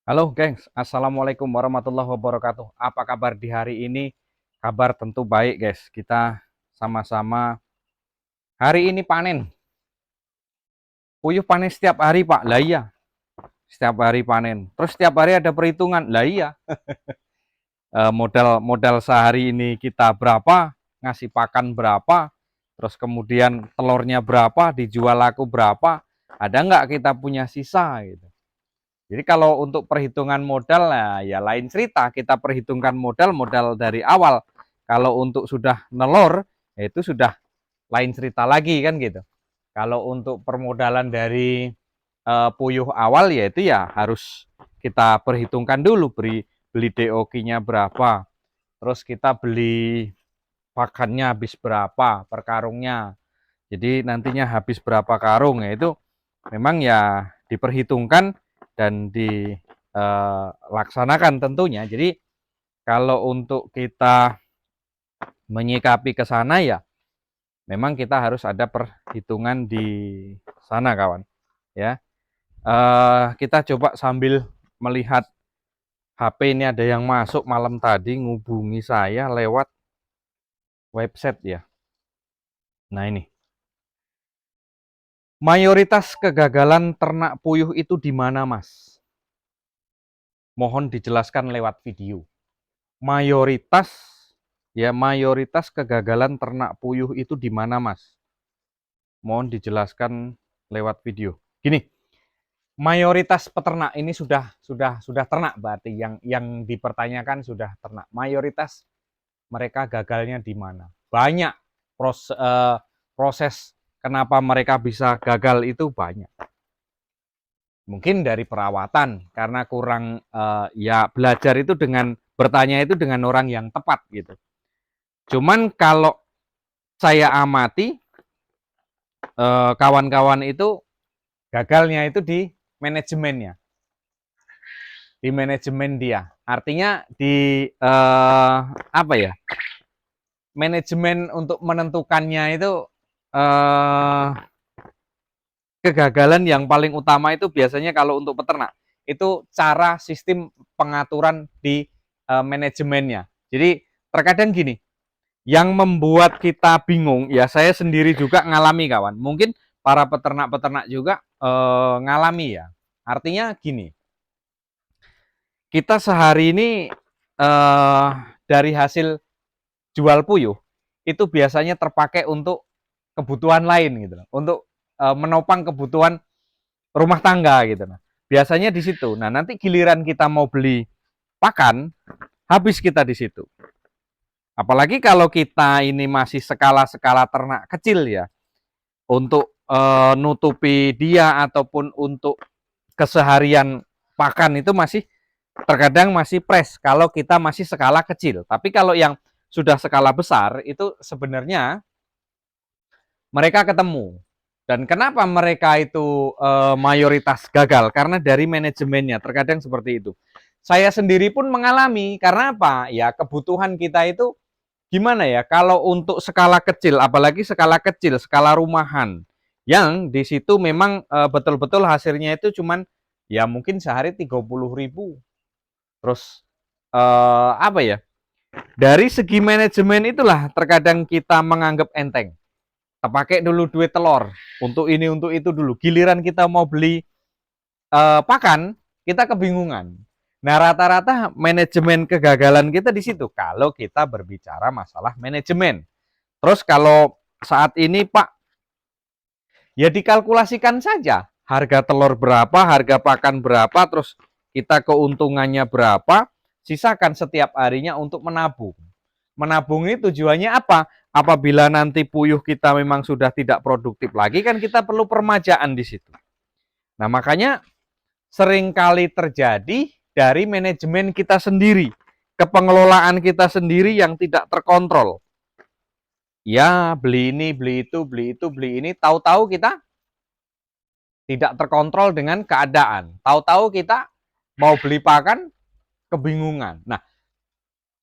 Halo gengs, Assalamualaikum warahmatullahi wabarakatuh. Apa kabar di hari ini? Kabar tentu baik guys. Kita sama-sama hari ini panen. Puyuh panen setiap hari Pak. Lah iya, setiap hari panen. Terus setiap hari ada perhitungan. Lah iya, modal sehari ini kita berapa, ngasih pakan berapa, terus kemudian telurnya berapa, dijual laku berapa, ada nggak kita punya sisa gitu. Jadi kalau untuk perhitungan modal, nah, ya lain cerita. Kita perhitungkan modal dari awal. Kalau untuk sudah nelor, ya itu sudah lain cerita lagi kan gitu. Kalau untuk permodalan dari puyuh awal, ya itu ya harus kita perhitungkan dulu. Beli DOQ-nya berapa, terus kita beli pakannya habis berapa per karungnya. Jadi nantinya habis berapa karung, ya itu memang ya diperhitungkan dan dilaksanakan tentunya. Jadi kalau untuk kita menyikapi ke sana ya memang kita harus ada perhitungan di sana kawan ya. Kita coba sambil melihat HP, ini ada yang masuk malam tadi ngubungi saya lewat website ya. Nah ini, mayoritas kegagalan ternak puyuh itu di mana Mas? Mohon dijelaskan lewat video. Mayoritas mayoritas kegagalan ternak puyuh itu di mana Mas? Mohon dijelaskan lewat video. Gini, mayoritas peternak ini sudah ternak, berarti yang dipertanyakan sudah ternak. Mayoritas mereka gagalnya di mana? Banyak proses kenapa mereka bisa gagal itu banyak. Mungkin dari perawatan, karena kurang ya belajar itu dengan bertanya itu dengan orang yang tepat gitu. Cuman kalau saya amati kawan-kawan itu gagalnya itu di manajemennya, di manajemen dia. Artinya di apa ya? Manajemen untuk menentukannya itu kegagalan yang paling utama itu biasanya kalau untuk peternak itu cara sistem pengaturan di manajemennya. Jadi terkadang gini, yang membuat kita bingung, ya saya sendiri juga ngalami kawan. Mungkin para peternak-peternak juga ngalami ya. Artinya gini, kita sehari ini dari hasil jual puyuh itu biasanya terpakai untuk kebutuhan lain gitu, untuk menopang kebutuhan rumah tangga gitu. Biasanya di situ. Nah nanti giliran kita mau beli pakan, habis kita di situ. Apalagi kalau kita ini masih skala-skala ternak kecil ya, untuk nutupi dia ataupun untuk keseharian pakan itu masih terkadang masih pres kalau kita masih skala kecil. Tapi kalau yang sudah skala besar itu sebenarnya mereka ketemu. Dan kenapa mereka itu mayoritas gagal? Karena dari manajemennya terkadang seperti itu. Saya sendiri pun mengalami, karena apa? Ya kebutuhan kita itu gimana ya, kalau untuk skala kecil, apalagi skala kecil, skala rumahan, yang di situ memang betul-betul hasilnya itu cuman ya mungkin sehari 30.000. Terus apa ya, dari segi manajemen itulah terkadang kita menganggap enteng. Pakai dulu duit telur untuk ini untuk itu dulu, giliran kita mau beli pakan kita kebingungan. Nah rata-rata manajemen kegagalan kita di situ kalau kita berbicara masalah manajemen. Terus kalau saat ini Pak, ya dikalkulasikan saja harga telur berapa, harga pakan berapa, terus kita keuntungannya berapa, sisakan setiap harinya untuk menabung. Menabung ini tujuannya apa? Apabila nanti puyuh kita memang sudah tidak produktif lagi, kan kita perlu permajaan di situ. Nah makanya seringkali terjadi dari manajemen kita sendiri, kepengelolaan kita sendiri yang tidak terkontrol. Ya beli ini, beli itu, beli itu, beli ini, tahu-tahu kita tidak terkontrol dengan keadaan. Tahu-tahu kita mau beli pakan, kebingungan. Nah,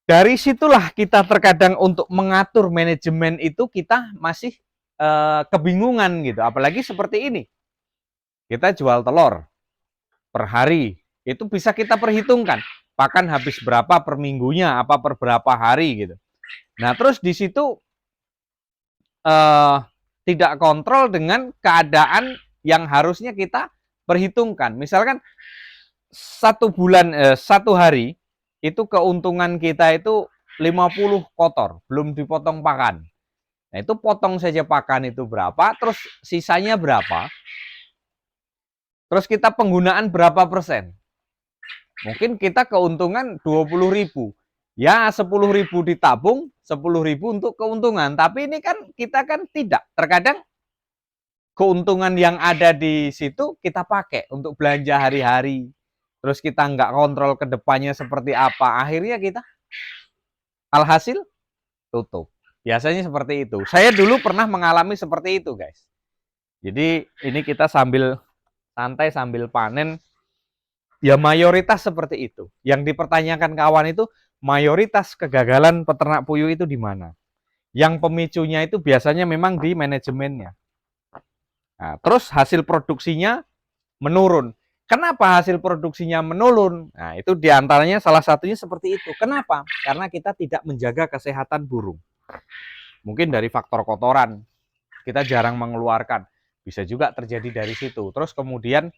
dari situlah kita terkadang untuk mengatur manajemen itu kita masih kebingungan gitu. Apalagi seperti ini. Kita jual telur per hari Itu bisa kita perhitungkan. Pakan habis berapa per minggunya, apa per berapa hari gitu. Nah, terus di situ tidak kontrol dengan keadaan yang harusnya kita perhitungkan. Misalkan satu hari itu keuntungan kita itu 50 kotor, belum dipotong pakan. Nah, itu potong saja pakan itu berapa, terus sisanya berapa, terus kita penggunaan berapa persen. Mungkin kita keuntungan 20.000. Ya, 10.000 ditabung, 10.000 untuk keuntungan. Tapi ini kan kita kan tidak. Terkadang keuntungan yang ada di situ kita pakai untuk belanja hari-hari. Terus kita nggak kontrol ke depannya seperti apa. Akhirnya kita alhasil tutup. Biasanya seperti itu. Saya dulu pernah mengalami seperti itu, guys. Jadi ini kita sambil santai, sambil panen. Ya mayoritas seperti itu. Yang dipertanyakan kawan itu mayoritas kegagalan peternak puyuh itu di mana? Yang pemicunya itu biasanya memang di manajemennya. Nah, terus hasil produksinya menurun. Kenapa hasil produksinya menurun? Nah, itu diantaranya salah satunya seperti itu. Kenapa? Karena kita tidak menjaga kesehatan burung. Mungkin dari faktor kotoran, kita jarang mengeluarkan. Bisa juga terjadi dari situ. Terus kemudian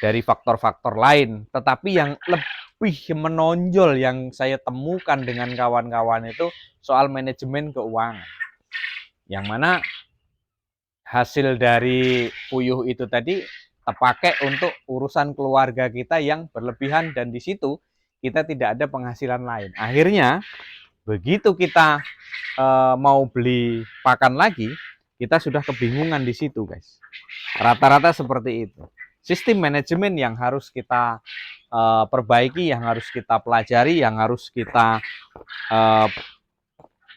dari faktor-faktor lain. Tetapi yang lebih menonjol yang saya temukan dengan kawan-kawan itu soal manajemen keuangan. Yang mana hasil dari puyuh itu tadi terpakai untuk urusan keluarga kita yang berlebihan, dan di situ kita tidak ada penghasilan lain. Akhirnya begitu kita mau beli pakan lagi, kita sudah kebingungan di situ, guys. Rata-rata seperti itu. Sistem manajemen yang harus kita perbaiki, yang harus kita pelajari, yang harus kita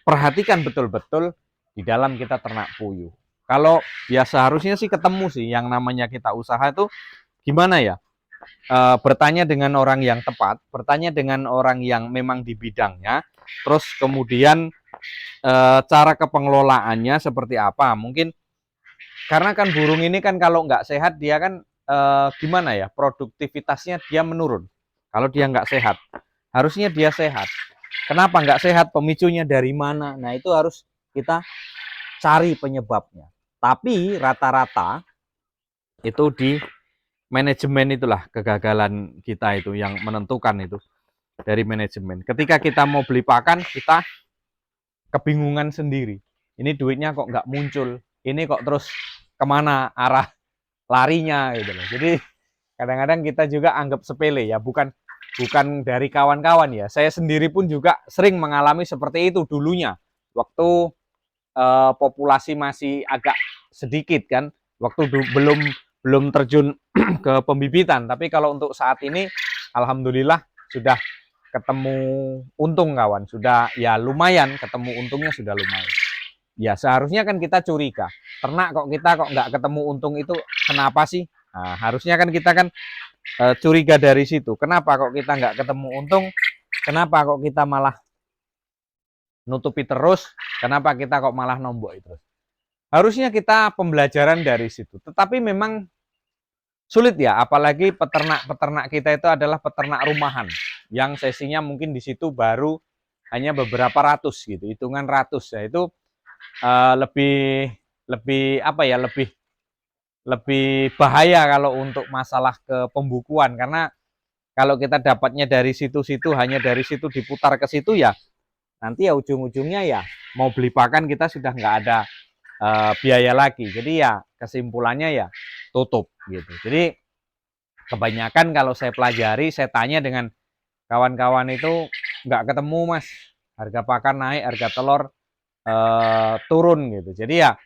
perhatikan betul-betul di dalam kita ternak puyuh. Kalau ya seharusnya sih ketemu sih yang namanya kita usaha itu gimana ya? Bertanya dengan orang yang tepat, bertanya dengan orang yang memang di bidangnya, terus kemudian cara kepengelolaannya seperti apa. Mungkin karena kan burung ini kan kalau nggak sehat dia kan gimana ya, produktivitasnya dia menurun. Kalau dia nggak sehat, harusnya dia sehat. Kenapa nggak sehat? Pemicunya dari mana? Nah, itu harus kita cari penyebabnya. Tapi rata-rata itu di manajemen, itulah kegagalan kita itu yang menentukan itu dari manajemen. Ketika kita mau beli pakan, kita kebingungan sendiri. Ini duitnya kok nggak muncul. Ini kok terus kemana arah larinya gitu loh. Jadi kadang-kadang kita juga anggap sepele ya, bukan dari kawan-kawan ya. Saya sendiri pun juga sering mengalami seperti itu dulunya. Waktu populasi masih agak sedikit kan, waktu belum terjun ke pembibitan. Tapi kalau untuk saat ini alhamdulillah sudah ketemu untung kawan, sudah ya lumayan, ketemu untungnya sudah lumayan. Ya seharusnya kan kita curiga, ternak kok nggak ketemu untung itu kenapa sih? Nah, harusnya kan kita kan curiga dari situ. Kenapa kok kita nggak ketemu untung? Kenapa kok kita malah nutupi terus? Kenapa kita kok malah nombok itu? Harusnya kita pembelajaran dari situ. Tetapi memang sulit ya, apalagi peternak-peternak kita itu adalah peternak rumahan yang sesinya mungkin di situ baru hanya beberapa ratus gitu, hitungan ratus ya. Itu lebih apa ya, lebih bahaya kalau untuk masalah ke pembukuan, karena kalau kita dapatnya dari situ-situ, hanya dari situ diputar ke situ ya, nanti ya ujung-ujungnya ya mau beli pakan kita sudah nggak ada biaya lagi. Jadi ya kesimpulannya ya tutup gitu. Jadi kebanyakan kalau saya pelajari, saya tanya dengan kawan-kawan itu nggak ketemu mas, harga pakan naik, harga telur turun gitu. Jadi ya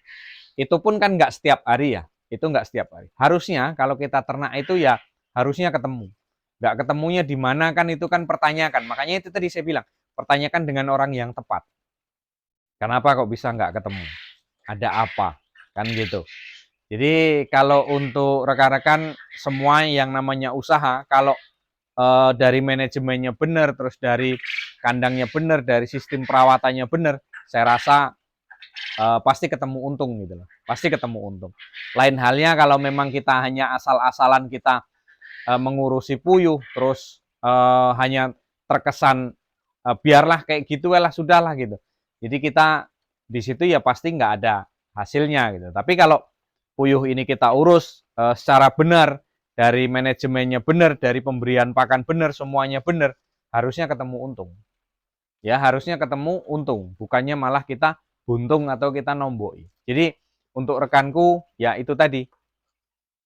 itu pun kan nggak setiap hari ya, itu nggak setiap hari. Harusnya kalau kita ternak itu ya harusnya ketemu. Nggak ketemunya di mana kan, itu kan pertanyakan. Makanya itu tadi saya bilang, pertanyakan dengan orang yang tepat. Kenapa kok bisa nggak ketemu? Ada apa? Kan gitu. Jadi kalau untuk rekan-rekan semua yang namanya usaha, kalau dari manajemennya benar, terus dari kandangnya benar, dari sistem perawatannya benar, saya rasa pasti ketemu untung gitu loh. Pasti ketemu untung. Lain halnya kalau memang kita hanya asal-asalan kita mengurusi puyuh, terus hanya terkesan biarlah kayak gitu lah, sudahlah gitu. Jadi kita di situ ya pasti nggak ada hasilnya gitu. Tapi kalau puyuh ini kita urus secara benar, dari manajemennya benar, dari pemberian pakan benar, semuanya benar, harusnya ketemu untung. Ya, harusnya ketemu untung, bukannya malah kita buntung atau kita nomboi. Jadi untuk rekanku ya itu tadi,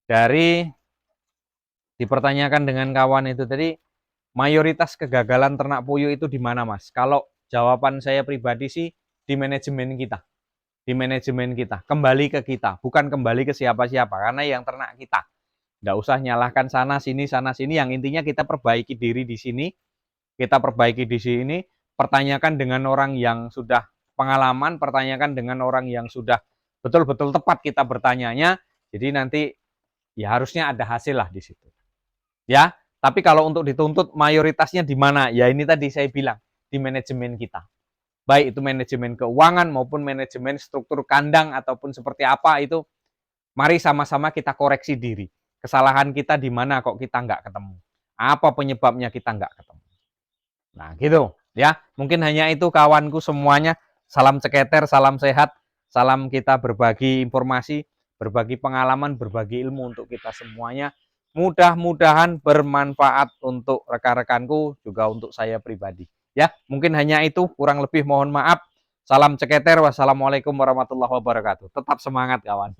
dari dipertanyakan dengan kawan itu tadi, mayoritas kegagalan ternak puyuh itu di mana, Mas? Kalau jawaban saya pribadi sih di manajemen kita. Di manajemen kita, kembali ke kita, bukan kembali ke siapa-siapa, karena yang ternak kita. Nggak usah nyalahkan sana sini, yang intinya kita perbaiki diri di sini, kita perbaiki di sini, pertanyakan dengan orang yang sudah pengalaman, pertanyakan dengan orang yang sudah betul-betul tepat kita bertanyanya, jadi nanti ya harusnya ada hasil lah di situ. Ya, tapi kalau untuk dituntut mayoritasnya di mana? Ya ini tadi saya bilang, di manajemen kita. Baik itu manajemen keuangan maupun manajemen struktur kandang ataupun seperti apa itu, mari sama-sama kita koreksi diri. Kesalahan kita di mana kok kita nggak ketemu? Apa penyebabnya kita nggak ketemu? Nah gitu ya, mungkin hanya itu kawanku semuanya. Salam ceketer, salam sehat, salam kita berbagi informasi, berbagi pengalaman, berbagi ilmu untuk kita semuanya. Mudah-mudahan bermanfaat untuk rekan-rekanku, juga untuk saya pribadi. Ya, mungkin hanya itu, kurang lebih mohon maaf. Salam ceketer, wassalamualaikum warahmatullahi wabarakatuh. Tetap semangat kawan.